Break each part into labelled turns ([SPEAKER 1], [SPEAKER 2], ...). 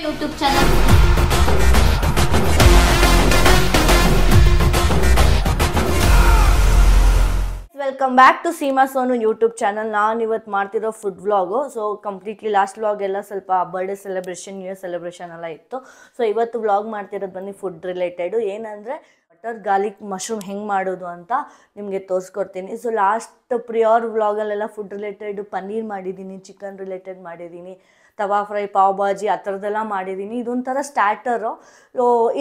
[SPEAKER 1] YouTube channel. Welcome back to Seema Sonu YouTube channel. ನಾನು ಇವತ್ತು ಮಾಡ್ತಿರೋ food vlog. So completely last vlog ಎಲ್ಲ ಸ್ವಲ್ಪ birthday celebration, new year celebration ಎಲ್ಲ ಇತ್ತು. ಸೊ ಇವತ್ತು ವ್ಲಾಗ್ ಮಾಡ್ತಿರೋದು ಬಂದು ಫುಡ್ ರಿಲೇಟೆಡ್. ಏನಂದರೆ ಬಟರ್ ಗಾರ್ಲಿಕ್ ಮಶ್ರೂಮ್ ಹೆಂಗೆ ಮಾಡೋದು ಅಂತ ನಿಮಗೆ ತೋರಿಸ್ಕೊಡ್ತೀನಿ. ಸೊ ಲಾಸ್ಟ್ ಪ್ರಿಯರ್ ವ್ಲಾಗಲ್ಲೆಲ್ಲ ಫುಡ್ ರಿಲೇಟೆಡ್ ಪನ್ನೀರ್ ಮಾಡಿದ್ದೀನಿ, ಚಿಕನ್ ರಿಲೇಟೆಡ್ ಮಾಡಿದ್ದೀನಿ, ತವಾ ಫ್ರೈ, ಪಾವ್ ಭಾಜಿ ಆ ಥರದ್ದೆಲ್ಲ ಮಾಡಿದ್ದೀನಿ. ಇದೊಂಥರ ಸ್ಟಾರ್ಟರು.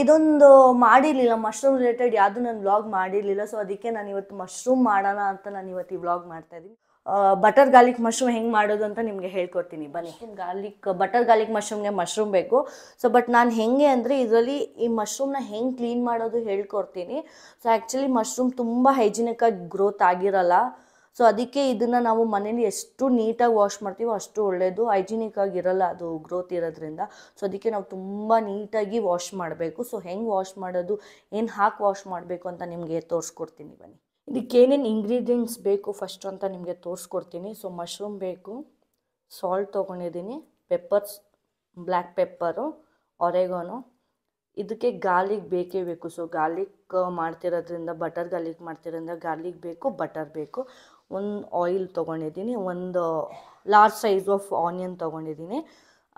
[SPEAKER 1] ಇದೊಂದು ಮಾಡಿರಲಿಲ್ಲ, ಮಶ್ರೂಮ್ ರಿಲೇಟೆಡ್ ಯಾವುದು ನಾನು ವ್ಲಾಗ್ ಮಾಡಿರಲಿಲ್ಲ. ಸೊ ಅದಕ್ಕೆ ನಾನು ಇವತ್ತು ಮಶ್ರೂಮ್ ಮಾಡೋಣ ಅಂತ ನಾನು ಇವತ್ತು ಈ ವ್ಲಾಗ್ ಮಾಡ್ತಾಯಿದ್ದೀನಿ. ಬಟರ್ ಗಾರ್ಲಿಕ್ ಮಶ್ರೂಮ್ ಹೆಂಗೆ ಮಾಡೋದು ಅಂತ ನಿಮಗೆ ಹೇಳ್ಕೊಡ್ತೀನಿ ಬನ್ನಿ. ಬಟರ್ ಗಾರ್ಲಿಕ್ ಮಶ್ರೂಮ್ಗೆ ಮಶ್ರೂಮ್ ಬೇಕು. ಸೊ ಬಟ್ ನಾನು ಹೆಂಗೆ ಅಂದರೆ ಇದರಲ್ಲಿ ಈ ಮಶ್ರೂಮ್ನ ಹೆಂಗೆ ಕ್ಲೀನ್ ಮಾಡೋದು ಹೇಳ್ಕೊಡ್ತೀನಿ. ಸೊ ಆ್ಯಕ್ಚುಲಿ ಮಶ್ರೂಮ್ ತುಂಬ ಹೈಜಿನಿಕ್ಕಾಗಿ ಗ್ರೋತ್ ಆಗಿರಲ್ಲ. ಸೊ ಅದಕ್ಕೆ ಇದನ್ನು ನಾವು ಮನೇಲಿ ಎಷ್ಟು ನೀಟಾಗಿ ವಾಶ್ ಮಾಡ್ತೀವೋ ಅಷ್ಟು ಒಳ್ಳೆಯದು. ಹೈಜಿನಿಕ್ಕಾಗಿ ಇರಲ್ಲ ಅದು ಗ್ರೋತ್ ಇರೋದ್ರಿಂದ. ಸೊ ಅದಕ್ಕೆ ನಾವು ತುಂಬ ನೀಟಾಗಿ ವಾಶ್ ಮಾಡಬೇಕು. ಸೊ ಹೆಂಗೆ ವಾಶ್ ಮಾಡೋದು, ಏನು ಹಾಕಿ ವಾಶ್ ಮಾಡಬೇಕು ಅಂತ ನಿಮಗೆ ತೋರಿಸ್ಕೊಡ್ತೀನಿ ಬನ್ನಿ. ಇದಕ್ಕೆ ಏನೇನು ಇಂಗ್ರೀಡಿಯೆಂಟ್ಸ್ ಬೇಕು ಫಸ್ಟು ಅಂತ ನಿಮಗೆ ತೋರಿಸ್ಕೊಡ್ತೀನಿ. ಸೊ ಮಶ್ರೂಮ್ ಬೇಕು, ಸಾಲ್ಟ್ ತೊಗೊಂಡಿದ್ದೀನಿ, ಪೆಪ್ಪರ್ಸ್, ಬ್ಲ್ಯಾಕ್ ಪೆಪ್ಪರು, ಒರೆಗಾನೋ. ಇದಕ್ಕೆ ಗಾರ್ಲಿಕ್ ಬೇಕೇ ಬೇಕು. ಸೊ ಗಾರ್ಲಿಕ್ ಮಾಡ್ತಿರೋದ್ರಿಂದ, ಬಟರ್ ಗಾರ್ಲಿಕ್ ಮಾಡ್ತಿರೋದ್ರಿಂದ ಗಾರ್ಲಿಕ್ ಬೇಕು, ಬಟರ್ ಬೇಕು. ಒಂದು ಆಯಿಲ್ ತೊಗೊಂಡಿದ್ದೀನಿ, ಒಂದು ಲಾರ್ಜ್ ಸೈಜ್ ಆಫ್ ಆನಿಯನ್ ತೊಗೊಂಡಿದ್ದೀನಿ.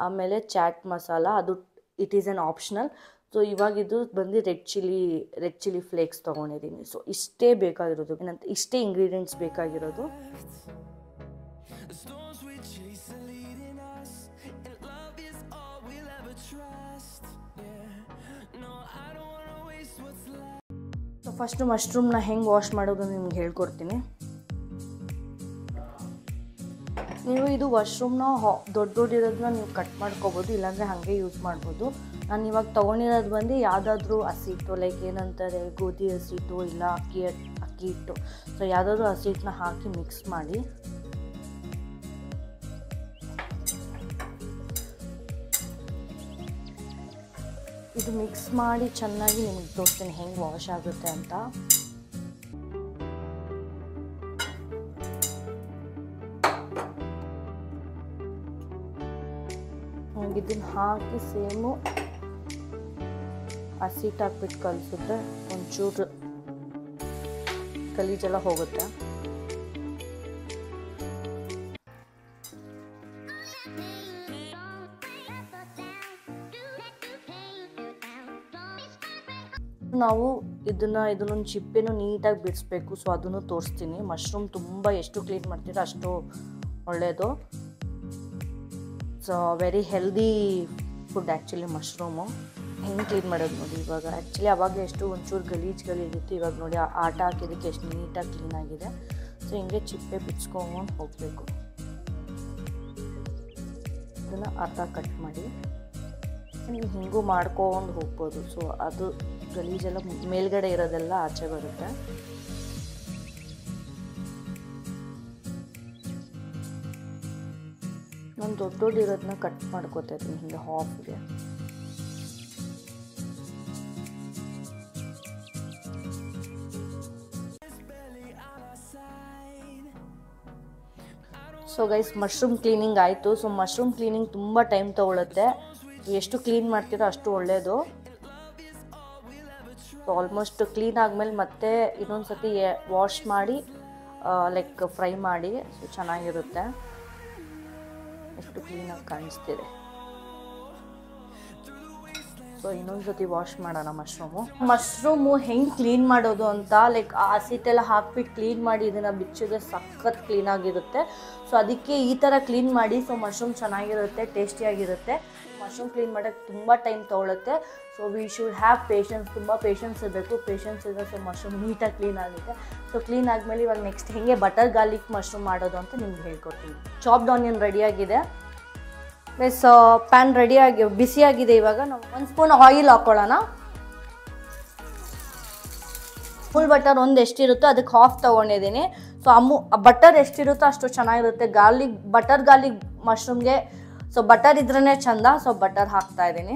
[SPEAKER 1] ಆಮೇಲೆ ಚಾಟ್ ಮಸಾಲ, ಅದು it is on optional. So ಇವಾಗ ಇದು ಬಂದು ರೆಡ್ ಚಿಲ್ಲಿ ಫ್ಲೇಕ್ಸ್ ತೊಗೊಂಡಿದ್ದೀನಿ. ಸೊ ಇಷ್ಟೇ ಬೇಕಾಗಿರೋದು, ಏನಂತ ಇಷ್ಟೇ ಇಂಗ್ರೀಡಿಯೆಂಟ್ಸ್ ಬೇಕಾಗಿರೋದು. ಸೊ ಫಸ್ಟು ಮಶ್ರೂಮ್ನ ಹೆಂಗೆ ವಾಶ್ ಮಾಡೋದು ನಿಮ್ಗೆ ಹೇಳ್ಕೊಡ್ತೀನಿ. ನೀವು ಇದು ಮಶ್ರೂಮ್ನ ದೊಡ್ಡದಿರೋದನ್ನ ನೀವು ಕಟ್ ಮಾಡ್ಕೋಬೋದು, ಇಲ್ಲಾಂದರೆ ಹಾಗೆ ಯೂಸ್ ಮಾಡ್ಬೋದು. ನಾನು ಇವಾಗ ತೊಗೊಂಡಿರೋದು ಬಂದು ಯಾವುದಾದ್ರೂ ಹಸಿ ಹಿಟ್ಟು, ಲೈಕ್ ಏನಂತಾರೆ ಗೋಧಿ ಹಸಿ ಹಿಟ್ಟು ಇಲ್ಲ ಅಕ್ಕಿ ಹಿಟ್ಟು. ಸೊ ಯಾವುದಾದ್ರೂ ಹಸಿ ಹಿಟ್ಟನ್ನ ಹಾಕಿ ಮಿಕ್ಸ್ ಮಾಡಿ ಇದು ಮಿಕ್ಸ್ ಮಾಡಿ ಚೆನ್ನಾಗಿ ನಿಮಗೆ ತೋರಿಸ್ತೀನಿ ಹೆಂಗೆ ವಾಶ್ ಆಗುತ್ತೆ ಅಂತ. ಇದನ್ನು ಹಾಕಿ ಸೇಮು ಹಸಿ ಹಿಟ್ಟು ಹಾಕ್ಬಿಟ್ಟು ಕಲಿಸಿದ್ರೆ ಒಂಚೂರು ಗಲೀಜೆಲ್ಲ ಹೋಗುತ್ತೆ. ನಾವು ಇದನ್ನೊಂದು ಚಿಪ್ಪೆನೂ ನೀಟಾಗಿ ಬಿಡಿಸ್ಬೇಕು. ಸೊ ಅದನ್ನು ತೋರಿಸ್ತೀನಿ. ಮಶ್ರೂಮ್ ತುಂಬ ಎಷ್ಟು ಕ್ಲೀನ್ ಮಾಡ್ತೀರೋ ಅಷ್ಟು ಒಳ್ಳೆಯದು. So very healthy food actually mushroom. ಹೆಂಗೆ ಕ್ಲೀನ್ ಮಾಡೋದು ನೋಡಿ ಇವಾಗ. ಆ್ಯಕ್ಚುಲಿ ಅವಾಗ ಎಷ್ಟು ಒಂಚೂರು ಗಲೀಜುಗಳಿರುತ್ತೆ, ಇವಾಗ ನೋಡಿ ಆಟ ಹಾಕಿದ್ದಕ್ಕೆ ಎಷ್ಟು ನೀಟಾಗಿ ಕ್ಲೀನಾಗಿದೆ. ಸೊ ಹಿಂಗೆ ಚಿಪ್ಪೆ ಬಿಚ್ಕೊಂಡು ಹೋಗಬೇಕು. ಇದನ್ನು ಅರ್ಧ ಕಟ್ ಮಾಡಿ ನೀವು ಹಿಂಗೂ ಮಾಡ್ಕೊಂಡು ಹೋಗ್ಬೋದು. ಸೊ ಅದು ಗಲೀಜೆಲ್ಲ ಮೇಲ್ಗಡೆ ಇರೋದೆಲ್ಲ ಆಚೆ ಬರುತ್ತೆ. ನಾನು ದೊಡ್ಡದಿರೋದನ್ನ ಕಟ್ ಮಾಡ್ಕೋತಾ ಇದ್ದೀನಿ ಹಿಂಗೆ ಹಾಫ್ಗೆ. ಸೊ ಗೈಸ್, ಮಶ್ರೂಮ್ ಕ್ಲೀನಿಂಗ್ ಆಯಿತು. ಸೊ ಮಶ್ರೂಮ್ ಕ್ಲೀನಿಂಗ್ ತುಂಬ ಟೈಮ್ ತೊಗೊಳುತ್ತೆ. ಎಷ್ಟು ಕ್ಲೀನ್ ಮಾಡ್ತೀರೋ ಅಷ್ಟು ಒಳ್ಳೆಯದು. ಸೊ ಆಲ್ಮೋಸ್ಟ್ ಕ್ಲೀನ್ ಆದಮೇಲೆ ಮತ್ತೆ ಇನ್ನೊಂದು ಸತಿ ವಾಶ್ ಮಾಡಿ ಲೈಕ್ ಫ್ರೈ ಮಾಡಿ. ಸೊ ಚೆನ್ನಾಗಿರುತ್ತೆ. ಎಷ್ಟು ಕ್ಲೀನಾಗಿ ಕಾಣಿಸ್ತಿದೆ. ಸೊ ಇನ್ನೊಂದು ಸತಿ ವಾಶ್ ಮಾಡೋಣ ಮಶ್ರೂಮು ಹೆಂಗೆ ಕ್ಲೀನ್ ಮಾಡೋದು ಅಂತ. ಲೈಕ್ ಆ ಹಸಿಟ್ಟೆಲ್ಲ ಹಾಕ್ಬಿಟ್ಟು ಕ್ಲೀನ್ ಮಾಡಿ ಇದನ್ನು ಬಿಚ್ಚಿದ್ರೆ ಸಖತ್ ಕ್ಲೀನಾಗಿರುತ್ತೆ. ಸೊ ಅದಕ್ಕೆ ಈ ಥರ ಕ್ಲೀನ್ ಮಾಡಿ. ಸೊ ಮಶ್ರೂಮ್ ಚೆನ್ನಾಗಿರುತ್ತೆ, ಟೇಸ್ಟಿಯಾಗಿರುತ್ತೆ. ಮಶ್ರೂಮ್ ಕ್ಲೀನ್ ಮಾಡೋಕ್ಕೆ ತುಂಬ ಟೈಮ್ ತೊಗೊಳುತ್ತೆ. So we should have patience, ತುಂಬ ಪೇಷನ್ಸ್ ಇರಬೇಕು. ಪೇಷನ್ಸ್ ಇದ್ದರೆ ಸೊ ಮಶ್ರೂಮ್ ನೀಟಾಗಿ ಕ್ಲೀನ್ ಆಗುತ್ತೆ. ಸೊ ಕ್ಲೀನ್ ಆದಮೇಲೆ ಇವಾಗ ನೆಕ್ಸ್ಟ್ ಹೆಂಗೆ ಬಟರ್ ಗಾರ್ಲಿಕ್ ಮಶ್ರೂಮ್ ಮಾಡೋದು ಅಂತ ನಿಮ್ಗೆ ಹೇಳ್ಕೊಡ್ತೀನಿ. ಚಾಪ್ಡ್ ಆನಿಯನ್ ರೆಡಿಯಾಗಿದೆ, ಪ್ಲಸ್ ಪ್ಯಾನ್ ರೆಡಿಯಾಗಿ ಬಿಸಿಯಾಗಿದೆ. ಇವಾಗ ನಾವು 1 ಸ್ಪೂನ್ ಆಯಿಲ್ ಹಾಕ್ಕೊಳ್ಳೋಣ. ಫುಲ್ ಬಟರ್ ಒಂದು ಎಷ್ಟಿರುತ್ತೋ ಅದಕ್ಕೆ ಹಾಫ್ ತೊಗೊಂಡಿದ್ದೀನಿ. ಸೊ ಬಟರ್ ಎಷ್ಟಿರುತ್ತೋ ಅಷ್ಟು ಚೆನ್ನಾಗಿರುತ್ತೆ ಬಟರ್ ಗಾರ್ಲಿಕ್ ಮಶ್ರೂಮ್ಗೆ. ಸೊ ಬಟರ್ ಇದ್ರೇ ಚಂದ. ಸೊ ಬಟರ್ ಹಾಕ್ತಾ ಇದ್ದೀನಿ.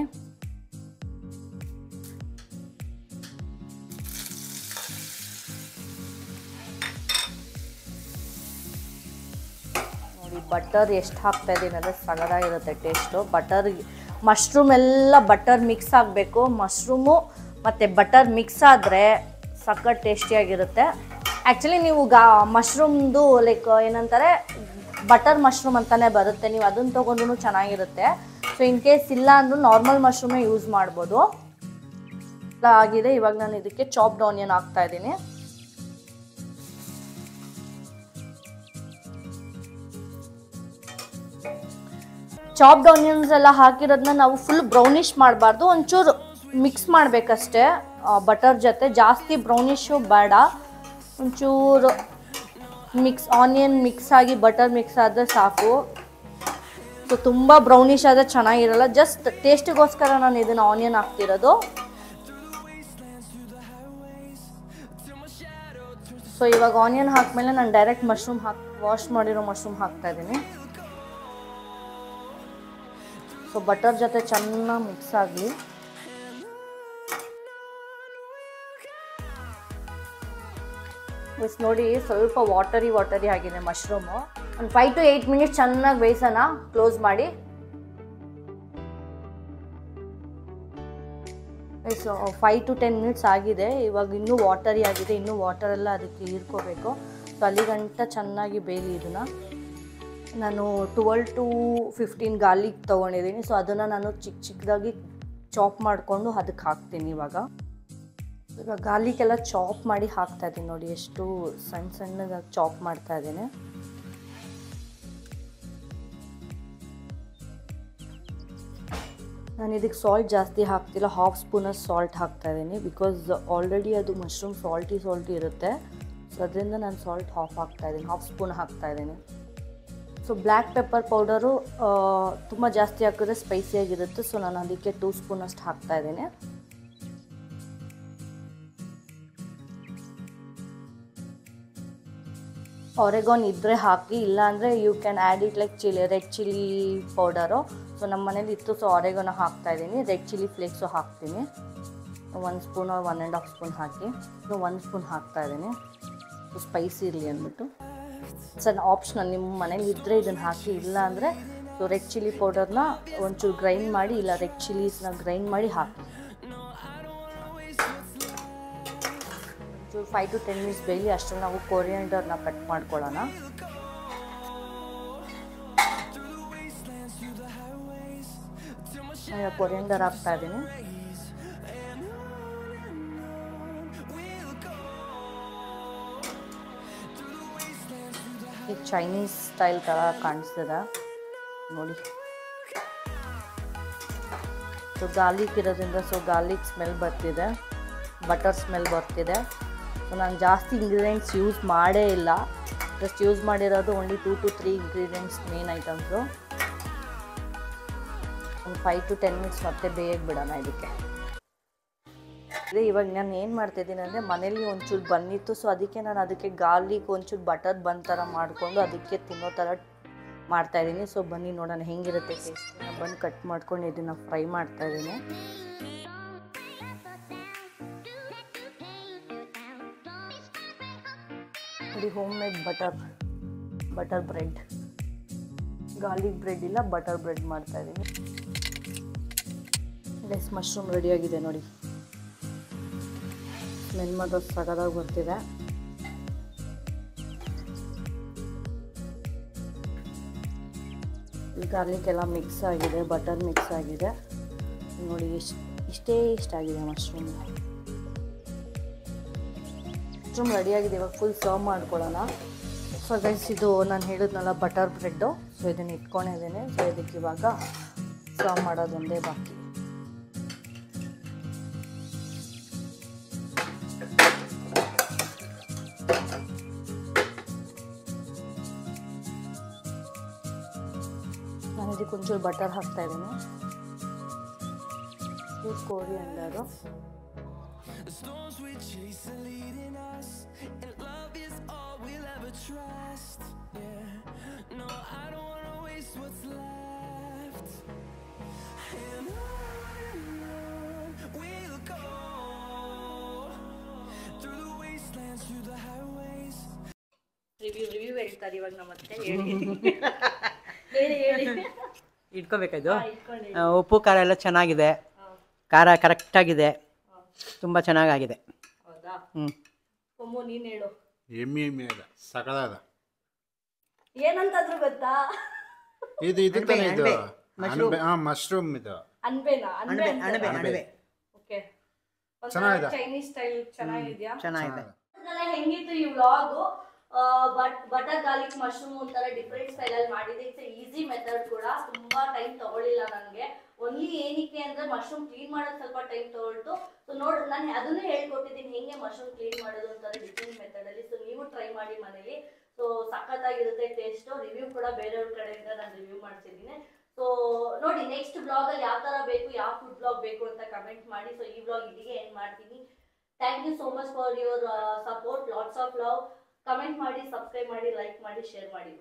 [SPEAKER 1] ಬಟರ್ ಎಷ್ಟು ಹಾಕ್ತಾ ಇದ್ದೀನಿ ಅಂದರೆ ಸಗದಾಗಿರುತ್ತೆ ಟೇಸ್ಟು. ಮಶ್ರೂಮ್ ಎಲ್ಲ ಬಟರ್ ಮಿಕ್ಸ್ ಆಗಬೇಕು. ಮಶ್ರೂಮು ಮತ್ತು ಬಟರ್ ಮಿಕ್ಸ್ ಆದರೆ ಸಖತ್ ಟೇಸ್ಟಿಯಾಗಿರುತ್ತೆ. ಆ್ಯಕ್ಚುಲಿ ನೀವು ಮಶ್ರೂಮ್ದು ಲೈಕ್ ಏನಂತಾರೆ ಬಟರ್ ಮಶ್ರೂಮ್ ಅಂತಲೇ ಬರುತ್ತೆ, ನೀವು ಅದನ್ನು ತೊಗೊಂಡ್ರೂ ಚೆನ್ನಾಗಿರುತ್ತೆ. ಸೊ ಇನ್ ಕೇಸ್ ಇಲ್ಲ ಅಂದರೂ ನಾರ್ಮಲ್ ಮಶ್ರೂಮೇ ಯೂಸ್ ಮಾಡ್ಬೋದು. ಆಗಿದೆ. ಇವಾಗ ನಾನು ಇದಕ್ಕೆ ಚಾಪ್ಡ್ ಆನಿಯನ್ ಹಾಕ್ತಾ ಇದ್ದೀನಿ. ಚಾಪ್ಡ್ ಆನಿಯನ್ಸ್ ಎಲ್ಲ ಹಾಕಿರೋದನ್ನ ನಾವು ಫುಲ್ ಬ್ರೌನಿಷ್ ಮಾಡಬಾರ್ದು, ಒಂಚೂರು ಮಿಕ್ಸ್ ಮಾಡಬೇಕಷ್ಟೇ ಬಟರ್ ಜೊತೆ. ಜಾಸ್ತಿ ಬ್ರೌನಿಶು ಬೇಡ, ಒಂಚೂರು ಆನಿಯನ್ ಮಿಕ್ಸ್ ಆಗಿ ಬಟರ್ ಮಿಕ್ಸ್ ಆದರೆ ಸಾಕು. ಸೊ ತುಂಬ ಬ್ರೌನಿಷ್ ಆದರೆ ಚೆನ್ನಾಗಿರಲ್ಲ. ಜಸ್ಟ್ ಟೇಸ್ಟಿಗೋಸ್ಕರ ನಾನು ಇದನ್ನು ಆನಿಯನ್ ಹಾಕ್ತಿರೋದು. ಸೊ ಇವಾಗ ಆನಿಯನ್ ಹಾಕ್ಮೇಲೆ ನಾನು ಡೈರೆಕ್ಟ್ ಮಶ್ರೂಮ್ ವಾಶ್ ಮಾಡಿರೋ ಮಶ್ರೂಮ್ ಹಾಕ್ತಾ ಇದ್ದೀನಿ. ಸೊ ಬಟರ್ ಜೊತೆ ಚೆನ್ನಾಗಿ ಮಿಕ್ಸ್ ಆಗಲಿ. ನೋಡಿ ಸ್ವಲ್ಪ ವಾಟರಿ ಆಗಿದೆ ಮಶ್ರೂಮು. ಒಂದು 5 to 8 ಮಿನಿಟ್ಸ್ ಚೆನ್ನಾಗಿ ಬೇಯಿಸೋಣ. ಕ್ಲೋಸ್ ಮಾಡಿ. ಸೊ 5 to 10 ಮಿನಿಟ್ಸ್ ಆಗಿದೆ. ಇವಾಗ ಇನ್ನೂ ವಾಟರಿ ಆಗಿದೆ, ಇನ್ನೂ ವಾಟರೆಲ್ಲ ಅದಕ್ಕೆ ಹೀರ್ಕೋಬೇಕು. ಸೊ ಅಲ್ಲಿಗಂಟ ಚೆನ್ನಾಗಿ ಬೇಯಲಿ ಇದನ್ನು. ನಾನು 12 to 15 ಗಾರ್ಲಿಕ್ ತೊಗೊಂಡಿದ್ದೀನಿ. ಸೊ ಅದನ್ನು ನಾನು ಚಿಕ್ಕದಾಗಿ ಚಾಪ್ ಮಾಡಿಕೊಂಡು ಅದಕ್ಕೆ ಹಾಕ್ತೀನಿ. ಇವಾಗ ಗಾರ್ಲಿಕ್ ಎಲ್ಲ ಚಾಪ್ ಮಾಡಿ ಹಾಕ್ತಾ ಇದ್ದೀನಿ. ನೋಡಿ ಎಷ್ಟು ಸಣ್ಣದಾಗಿ ಚಾಪ್ ಮಾಡ್ತಾ ಇದ್ದೀನಿ. ನಾನು ಇದಕ್ಕೆ ಸಾಲ್ಟ್ ಜಾಸ್ತಿ ಹಾಕ್ತಿಲ್ಲ, 1/2 ಸ್ಪೂನಷ್ಟು ಸಾಲ್ಟ್ ಹಾಕ್ತಾ ಇದ್ದೀನಿ. ಬಿಕಾಸ್ ಆಲ್ರೆಡಿ ಅದು ಮಶ್ರೂಮ್ ಸಾಲ್ಟಿ ಇರುತ್ತೆ. ಸೊ ಅದರಿಂದ ನಾನು ಸಾಲ್ಟ್ ಹಾಕ್ತಾ ಇದ್ದೀನಿ, 1/2 ಸ್ಪೂನ್ ಹಾಕ್ತಾ ಇದ್ದೀನಿ. ಸೊ ಬ್ಲ್ಯಾಕ್ ಪೆಪ್ಪರ್ ಪೌಡರು ತುಂಬ ಜಾಸ್ತಿ ಹಾಕಿದ್ರೆ ಸ್ಪೈಸಿಯಾಗಿರುತ್ತೆ. ಸೊ ನಾನು ಅದಕ್ಕೆ 2 ಸ್ಪೂನಷ್ಟು ಹಾಕ್ತಾ ಇದ್ದೀನಿ. ಆರೆಗಾನ್ ಇದ್ದರೆ ಹಾಕಿ, ಇಲ್ಲಾಂದರೆ you can add it like red chilli powder. So ನಮ್ಮ ಮನೇಲಿ ಇತ್ತು, ಸೊ ಆರೆಗಾನ ಹಾಕ್ತಾ ಇದ್ದೀನಿ. ರೆಡ್ ಚಿಲ್ಲಿ ಫ್ಲೇಕ್ಸು ಹಾಕ್ತೀನಿ. 1 ಸ್ಪೂನ್ 1.5 ಸ್ಪೂನ್ ಹಾಕಿ. ಸೊ 1 ಸ್ಪೂನ್ ಹಾಕ್ತಾ ಇದ್ದೀನಿ. ಸೊ ಸ್ಪೈಸಿ ಇರಲಿ ಅಂದ್ಬಿಟ್ಟು. ಸರ್ ಆಪ್ಷನಲ್, ನಿಮ್ಮ ಮನೇಲಿ ಇದ್ದರೆ ಇದನ್ನು ಹಾಕಿ, ಇಲ್ಲ ಅಂದರೆ ಸೊ ರೆಡ್ ಚಿಲ್ಲಿ ಪೌಡರ್ನ ಒಂಚೂರು ಗ್ರೈಂಡ್ ಮಾಡಿ, ಇಲ್ಲ ರೆಡ್ ಚಿಲ್ಲೀಸ್ನ ಗ್ರೈಂಡ್ ಮಾಡಿ ಹಾಕಿ. 5 to 10 ಮಿನಿಟ್ಸ್ ಬೇಯಲಿ. ಅಷ್ಟರಲ್ಲಿ ನಾವು ಕೊರಿಯಾಂಡರ್ನ ಕಟ್ ಮಾಡ್ಕೊಳ್ಳೋಣ. ಕೊರಿಯಾಂಡರ್ ಹಾಕ್ತಾ ಇದ್ದೀನಿ. ಈಗ ಚೈನೀಸ್ ಸ್ಟೈಲ್ ಥರ ಕಾಣಿಸ್ತದೆ ನೋಡಿ. ಸೊ ಗಾರ್ಲಿಕ್ ಇರೋದ್ರಿಂದ ಸೊ ಗಾರ್ಲಿಕ್ ಸ್ಮೆಲ್ ಬರ್ತಿದೆ, ಬಟರ್ ಸ್ಮೆಲ್ ಬರ್ತಿದೆ. ಸೊ ನಾನು ಜಾಸ್ತಿ ಇಂಗ್ರೀಡಿಯೆಂಟ್ಸ್ ಯೂಸ್ ಮಾಡೇ ಇಲ್ಲ, ಜಸ್ಟ್ ಯೂಸ್ ಮಾಡಿರೋದು only 2 to 3 ingredients main items. ಒಂದು 5 to 10 ಮಿನಿಟ್ಸ್ ಮತ್ತೆ ಬೇಯಕ್ಕೆ ಬಿಡೋಣ ಇದಕ್ಕೆ. ಇವಾಗ ನಾನು ಏನು ಮಾಡ್ತಾಯಿದ್ದೀನಿ ಅಂದರೆ ಮನೇಲಿ ಒಂಚೂರು ಬಂದಿತ್ತು. ಸೊ ಅದಕ್ಕೆ ನಾನು ಅದಕ್ಕೆ ಗಾರ್ಲಿಕ್ ಒಂಚೂರು ಬಟರ್ ಬನ್ ಥರ ಮಾಡಿಕೊಂಡು ಅದಕ್ಕೆ ತಿನ್ನೋ ಥರ ಮಾಡ್ತಾಯಿದ್ದೀನಿ. ಸೊ ಬನ್ನಿ ನೋಡೋಣ ಹೆಂಗಿರುತ್ತೆ ಟೇಸ್ಟ್. ನಾನು ಬನ್ ಕಟ್ ಮಾಡ್ಕೊಂಡು ಇದನ್ನು ಫ್ರೈ ಮಾಡ್ತಾಯಿದ್ದೀನಿ. ನೋಡಿ home made butter bread, garlic bread ಇಲ್ಲ ಬಟರ್ ಬ್ರೆಡ್ ಮಾಡ್ತಾಯಿದ್ದೀನಿ. ಲೆಸ್ ಮಶ್ರೂಮ್ ರೆಡಿಯಾಗಿದೆ ನೋಡಿ. ಸ್ಮೆಲ್ ಮಾತ್ರ ಸಗದಾಗಿ ಬರ್ತಿದೆ. ಗಾರ್ಲಿಕ್ ಎಲ್ಲ ಮಿಕ್ಸ್ ಆಗಿದೆ, ಬಟರ್ ಮಿಕ್ಸ್ ಆಗಿದೆ ನೋಡಿ. ಇಷ್ಟೇ ಆಗಿದೆ ಮಶ್ರೂಮ್ ರೆಡಿಯಾಗಿದೆ. ಇವಾಗ ಫುಲ್ ಸರ್ವ್ ಮಾಡ್ಕೊಳ್ಳೋಣ. ಸೊ ಗೈಸ್, ಇದು ನಾನು ಹೇಳಿದ್ನಲ್ಲ ಬಟರ್ ಬ್ರೆಡ್ಡು. ಸೊ ಇದನ್ನು ಇಟ್ಕೊಂಡಿದ್ದೀನಿ. ಸೊ ಇದಕ್ಕೆ ಇವಾಗ ಸರ್ವ್ ಮಾಡೋದೊಂದೇ ಬಾಕಿ. ನಾನು ಇದಕ್ಕೆ ಒಂಚೂರು ಬಟರ್ ಹಾಕ್ತಾ ಇದ್ದೀನಿ. ಕೊರಿಯಾಂಡರು, ರಿವ್ಯೂ ಹೇಳ್ತಾರೆ ಇವಾಗ ನಮ್ಮ ಮತ್ತೆ. ಹೇಳಿ ಹೇಳಿ ಹೇಳಿ.
[SPEAKER 2] ಇಟ್ಕೋಬೇಕಾಯ್ತು.
[SPEAKER 1] ಇಟ್ಕೊಂಡು
[SPEAKER 2] ಉಪ್ಪು ಖಾರ ಎಲ್ಲ ಚೆನ್ನಾಗಿದೆ, ಖಾರ ಕರೆಕ್ಟಾಗಿದೆ, ತುಂಬ ಚೆನ್ನಾಗಾಗಿದೆ.
[SPEAKER 1] ಹೌದಾ?
[SPEAKER 2] ಹ್ಞೂ.
[SPEAKER 1] ಕೊಮ್ಮು ನೀನು ಹೇಳು.
[SPEAKER 3] ಎಮ್ಮೆ ಅದ ಸಕಲಾದ.
[SPEAKER 1] ಏನಂತಾದ್ರೂ ಗೊತ್ತಾ?
[SPEAKER 3] ಇದು ತಾನೇ ಇದು ಮಶ್ರೂಮ್ ಇದು.
[SPEAKER 1] ಅನ್ಬೇನಾ?
[SPEAKER 2] ಅಣಬೆ
[SPEAKER 1] ಓಕೆ.
[SPEAKER 3] ಚೆನ್ನಾಗಿದೆ.
[SPEAKER 1] ಚೈನೀಸ್ ಸ್ಟೈಲ್ ಚೆನ್ನಾಗಿದ್ಯಾ?
[SPEAKER 2] ಚೆನ್ನಾಗಿದೆ.
[SPEAKER 1] ಹೆಂಗಿತ್ತು ಈ ವ್ಲಾಗು? ಬಟರ್ ಗಾರ್ಲಿಕ್ ಮಶ್ರೂಮ್ ಒಂಥರ ಡಿಫ್ರೆಂಟ್ ಸ್ಟೈಲ್ ಅಲ್ಲಿ ಮಾಡಿದೆ. ಇಟ್ಸ್ ಈಸಿ ಮೆಥಡ್ ಕೂಡ, ತುಂಬಾ ಟೈಮ್ ತಗೊಳ್ಳಿಲ್ಲ ನನಗೆ. ಓನ್ಲಿ ಏನಕ್ಕೆ ಅಂದ್ರೆ ಮಶ್ರೂಮ್ ಕ್ಲೀನ್ ಮಾಡೋದು ಸ್ವಲ್ಪ ಟೈಮ್ ತಗೊಳ್ತು. ಸೊ ನೋಡಿ, ನಾನು ಅದನ್ನು ಹೇಳ್ಕೊಟ್ಟಿದ್ದೀನಿ ಹೆಂಗೆ ಮಶ್ರೂಮ್ ಕ್ಲೀನ್ ಮಾಡೋದು ಅಂತಾರೆ ಡಿಫ್ರೆಂಟ್ ಮೆಥಡ್ ಅಲ್ಲಿ. ಸೊ ನೀವು ಟ್ರೈ ಮಾಡಿ ಮನೇಲಿ. So ಸಖತ್ತಾಗಿರುತ್ತೆ taste. ರಿವ್ಯೂ ಕೂಡ ಬೇರೆಯವ್ರ ಕಡೆಯಿಂದ ನಾನು ರಿವ್ಯೂ ಮಾಡ್ತಿದ್ದೀನಿ. ಸೊ ನೋಡಿ, ನೆಕ್ಸ್ಟ್ ಬ್ಲಾಗ್ ಅಲ್ಲಿ ಯಾವ ತರ ಬೇಕು, ಯಾವ ಫುಡ್ ಬ್ಲಾಗ್ ಬೇಕು ಅಂತ ಕಮೆಂಟ್ ಮಾಡಿ. ಸೊ ಈ ಬ್ಲಾಗ್ ಇಲ್ಲಿಗೆ ಎಂಡ್ ಮಾಡ್ತೀನಿ. Thank you so much for your support. Lots of love. Comment ಮಾಡಿ, ಸಬ್ಸ್ಕ್ರೈಬ್ ಮಾಡಿ, ಲೈಕ್ ಮಾಡಿ, ಶೇರ್ ಮಾಡಿ.